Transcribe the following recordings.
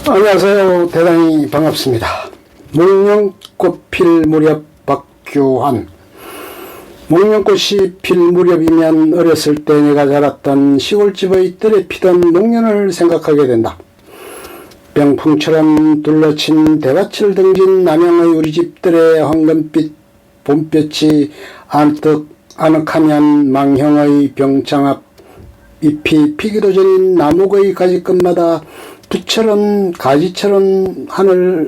안녕하세요. 대단히 반갑습니다. 목련꽃 필 무렵 박규환. 목련꽃이 필 무렵이면 어렸을 때 내가 자랐던 시골집의 뜰에 피던 목련을 생각하게 된다. 병풍처럼 둘러친 대밭을 등진 남양의 우리 집들의 황금빛 봄볕이 아늑하면 망형의 병창 앞 잎이 피기도 전인 나무의 가지끝마다 가지처럼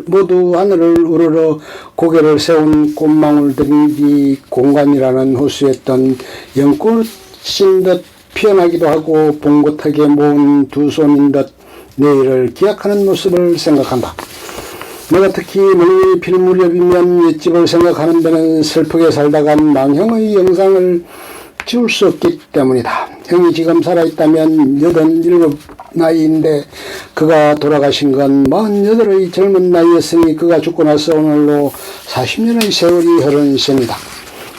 모두 하늘을 우러러 고개를 세운 꽃망울들이 공간이라는 호수였던 연꽃인 듯 피어나기도 하고 봉긋하게 모은 두 손인 듯 내일을 기약하는 모습을 생각한다. 내가 특히 목련이 필 무렵이면 옛집을 생각하는 데는 슬프게 살다간 망형의 영상을 지울 수 없기 때문이다. 형이 지금 살아있다면 87 나이인데 그가 돌아가신 건 48의 젊은 나이였으니 그가 죽고 나서 오늘로 40년의 세월이 흐른 셈이다.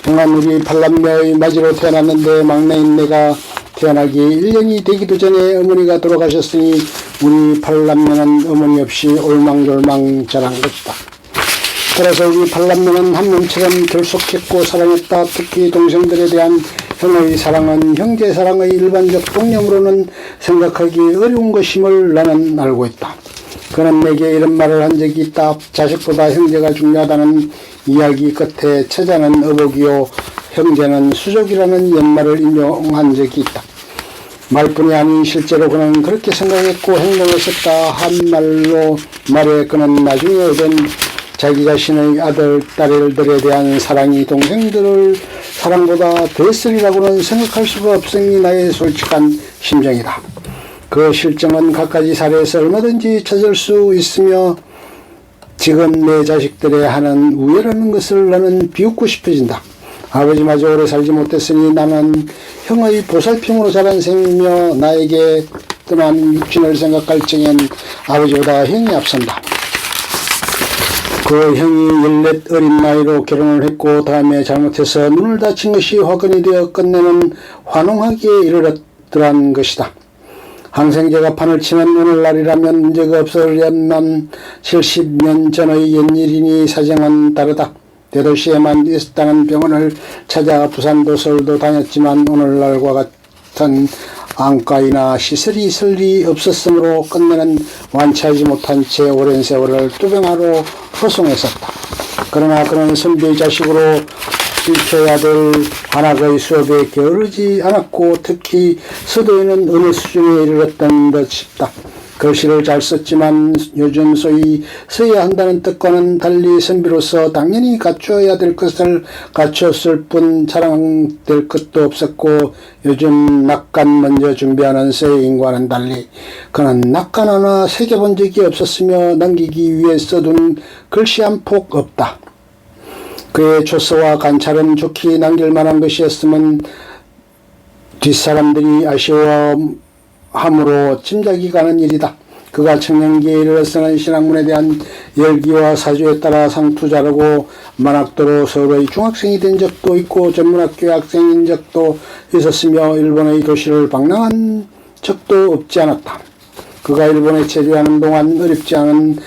형은 우리 팔남매의 맞이로 태어났는데 막내인 내가 태어나기 1년이 되기도 전에 어머니가 돌아가셨으니 우리 팔남매는 어머니 없이 올망졸망 자란 것이다. 따라서 우리 팔남매는 한 몸처럼 결속했고 사랑했다. 특히 동생들에 대한 형의 사랑은 형제 사랑의 일반적 통념으로는 생각하기 어려운 것임을 나는 알고 있다. 그는 내게 이런 말을 한 적이 있다. 자식보다 형제가 중요하다는 이야기 끝에 처자는 어복이요 형제는 수족이라는 옛말을 인용한 적이 있다. 말뿐이 아닌 실제로 그는 그렇게 생각했고 행동했었다. 한 말에 그는 나중에 얻은 자기 자신의 아들, 딸들에 대한 사랑이 동생들을 사랑보다 됐으리라고는 생각할 수가 없으니 나의 솔직한 심정이다. 그 실정은 갖가지 사례에서 얼마든지 찾을 수 있으며 지금 내 자식들의 하는 우애라는 것을 나는 비웃고 싶어진다. 아버지마저 오래 살지 못했으니 나는 형의 보살핌으로 자란 셈이며 나에게 떠난 육신을 생각할 적엔 아버지보다 형이 앞선다. 그 형이 14 어린 나이로 결혼을 했고 다음에 잘못해서 눈을 다친 것이 화근이 되어 끝내는 환웅하기에 이르렀더란 것이다. 항생제가 판을 치는 오늘날이라면 문제가 없으려면 70년 전의 옛일이니 사정은 다르다. 대도시에만 있었다는 병원을 찾아 부산도 서울도 다녔지만 오늘날과 같은 안과이나 시설이 있을 리 없었으므로 끝내는 완치하지 못한 채 오랜 세월을 투병하러 호송했었다. 그러나 그는 선비의 자식으로 지켜야 될 한학의 수업에 게으르지 않았고 특히 서도에는 어느 수준에 이르렀던 듯 싶다. 글씨를 잘 썼지만 요즘 소위 써야 한다는 뜻과는 달리 선비로서 당연히 갖추어야 될 것을 갖추었을 뿐 자랑될 것도 없었고 요즘 낙관 먼저 준비하는 서예인과는 달리 그는 낙관 하나 새겨본 적이 없었으며 남기기 위해 써둔 글씨 한 폭 없다. 그의 조서와 관찰은 좋게 남길 만한 것이었으면 뒷사람들이 아쉬워함으로 짐작이 가는 일이다. 그가 청년기에 이르러서는 신학문에 대한 열기와 사주에 따라 상투 자르고 만학도로 서울의 중학생이 된 적도 있고 전문학교의 학생인 적도 있었으며 일본의 도시를 방랑한 적도 없지 않았다. 그가 일본에 체류하는 동안 어렵지 않은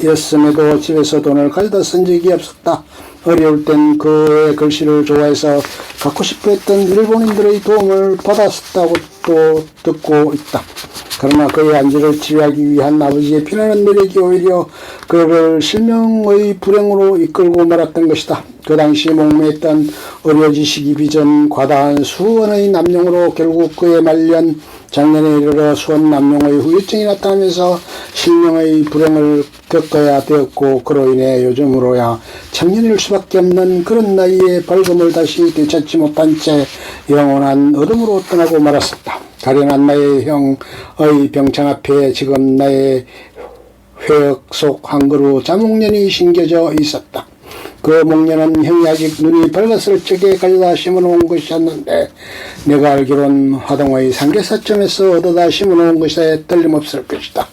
가세였음에도 집에서 돈을 가져다 쓴 적이 없었다. 어려울 땐 그의 글씨를 좋아해서 갖고 싶어 했던 일본인들의 도움을 받았다고 또 듣고 있다. 그러나 그의 안지를 치료하기 위한 아버지의 피나는 노력이 오히려 그를 실명의 불행으로 이끌고 말았던 것이다. 그 당시 목매했던 의료지식이 빚은 과다한 수원의 남용으로 결국 그의 말년 작년에 이르러 수원 남용의 후유증이 나타나면서 실명의 불행을 겪어야 되었고 그로 인해 요즘으로야 청년일 수밖에 없는 그런 나이에 밝음을 다시 되찾지 못한 채 영원한 어둠으로 떠나고 말았었다. 가련한 나의 형의 병창 앞에 지금 나의 회역 속 한 그루 자목련이 심겨져 있었다. 그 목련은 형이 아직 눈이 밝았을 적에 가져다 심어놓은 것이었는데 내가 알기론 화동의 상계사점에서 얻어다 심어놓은 것에 틀림없을 것이다.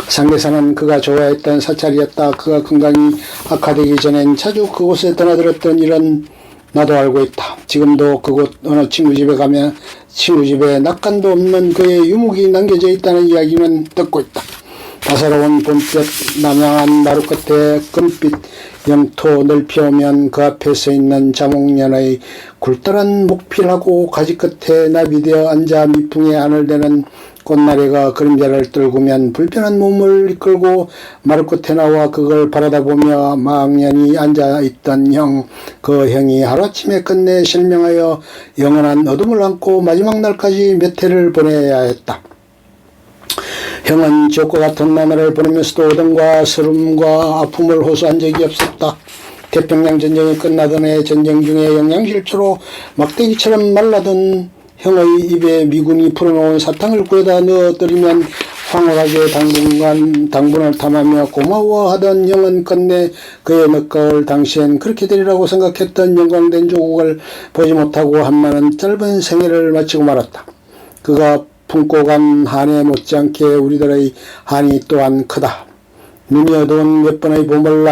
상계사는 그가 좋아했던 사찰이었다. 그가 건강이 악화되기 전엔 자주 그곳에 떠나들었던 일은 나도 알고 있다. 지금도 그곳 어느 친구 집에 가면 친구 집에 낙관도 없는 그의 유목이 남겨져 있다는 이야기는 듣고 있다. 따사로운 봄볕 남양한 나루 끝에 금빛 영토 넓혀오면 그 앞에 서 있는 자목련의 굴절한 목필하고 가지 끝에 나비되어 앉아 미풍에 안을 대는 꽃나래가 그림자를 떨구면 불편한 몸을 이끌고 마루 끝에 나와 그걸 바라다보며 망연히 앉아있던 형, 그 형이 하루아침에 끝내 실명하여 영원한 어둠을 안고 마지막 날까지 몇 해를 보내야 했다. 형은 지옥과 같은 나날을 보내면서도 어둠과 서름과 아픔을 호소한 적이 없었다. 태평양 전쟁이 끝나던 해 전쟁 중에 영양실조로 막대기처럼 말라든 형의 입에 미군이 풀어놓은 사탕을 구해다 넣어드리면 황홀하게 당분을 탐하며 고마워하던 형은 끝내 그의 늦가을 당시엔 그렇게 되리라고 생각했던 영광된 조국을 보지 못하고 한많은 짧은 생애를 마치고 말았다. 그가 품고 간 한해 못지않게 우리들의 한이 또한 크다. 눈이 어두운 몇 번의 봄을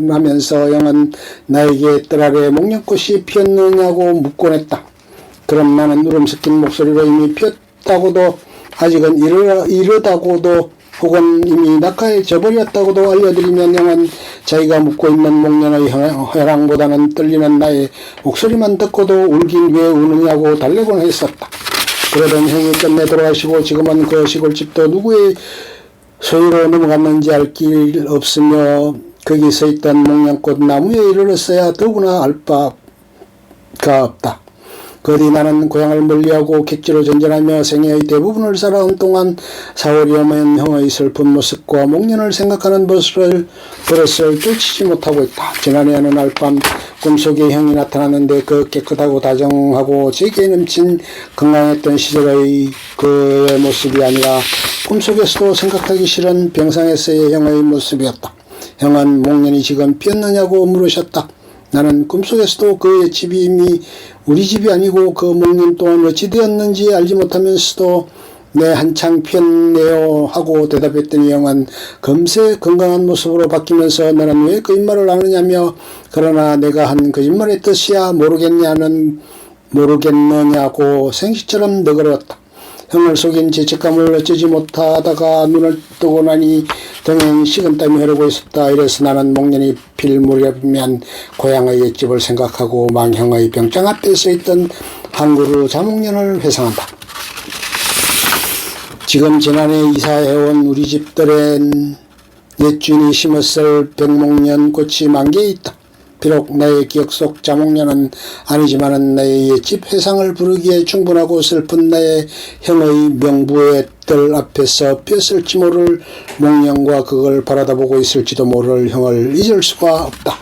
나면서 형은 나에게 뜰 아래 목련꽃이 피었느냐고 묻곤 했다. 그럼 나는 울음 섞인 목소리로 이미 피었다고도 아직은 이르다고도 혹은 이미 낙하에 져버렸다고도 알려드리면 형은 자기가 묻고 있는 목련의 회랑보다는 떨리는 나의 목소리만 듣고도 울긴 왜 우느냐고 달래곤 했었다. 그러던 형이 끝내 돌아가시고 지금은 그 시골집도 누구의 소유로 넘어갔는지 알 길 없으며 거기 서 있던 목련꽃 나무에 이르렀어야 더구나 알 바가 없다. 그뒤 나는 고향을 멀리하고 객지로 전전하며 생애의 대부분을 살아온 동안 사월이 오면 형의 슬픈 모습과 목련을 생각하는 버릇을 쫓지 못하고 있다. 지난해 어느 날 밤 꿈속에 형이 나타났는데 그 깨끗하고 다정하고 재기에 넘친 건강했던 시절의 그의 모습이 아니라 꿈속에서도 생각하기 싫은 병상에서의 형의 모습이었다. 형은 목련이 지금 피었느냐고 물으셨다. 나는 꿈속에서도 그의 집이 이미 우리 집이 아니고 그 목련 또한 어찌 되었는지 알지 못하면서도 네 한창 피었네요 하고 대답했더니 형은 금세 건강한 모습으로 바뀌면서 너는 왜 거짓말을 하느냐며 그러나 내가 한 거짓말의 뜻이야 모르겠느냐고 생시처럼 너그러웠다. 형을 속인 죄책감을 어쩌지 못하다가 눈을 뜨고 나니 등엔 식은땀이 흐르고 있었다. 이래서 나는 목련이 필 무렵이면 고향의 옛집을 생각하고 망형의 병장 앞에 서 있던 한 그루 자목련을 회상한다. 지금 지난해 이사해온 우리 집들엔 옛주인이 심었을 백목련 꽃이 만개에 있다. 비록 나의 기억 속 자목련은 아니지만은 나의 옛집 회상을 부르기에 충분하고 슬픈 나의 형의 명부의 뜰 앞에서 피었을지 모를 목련과 그걸 바라다보고 있을지도 모를 형을 잊을 수가 없다.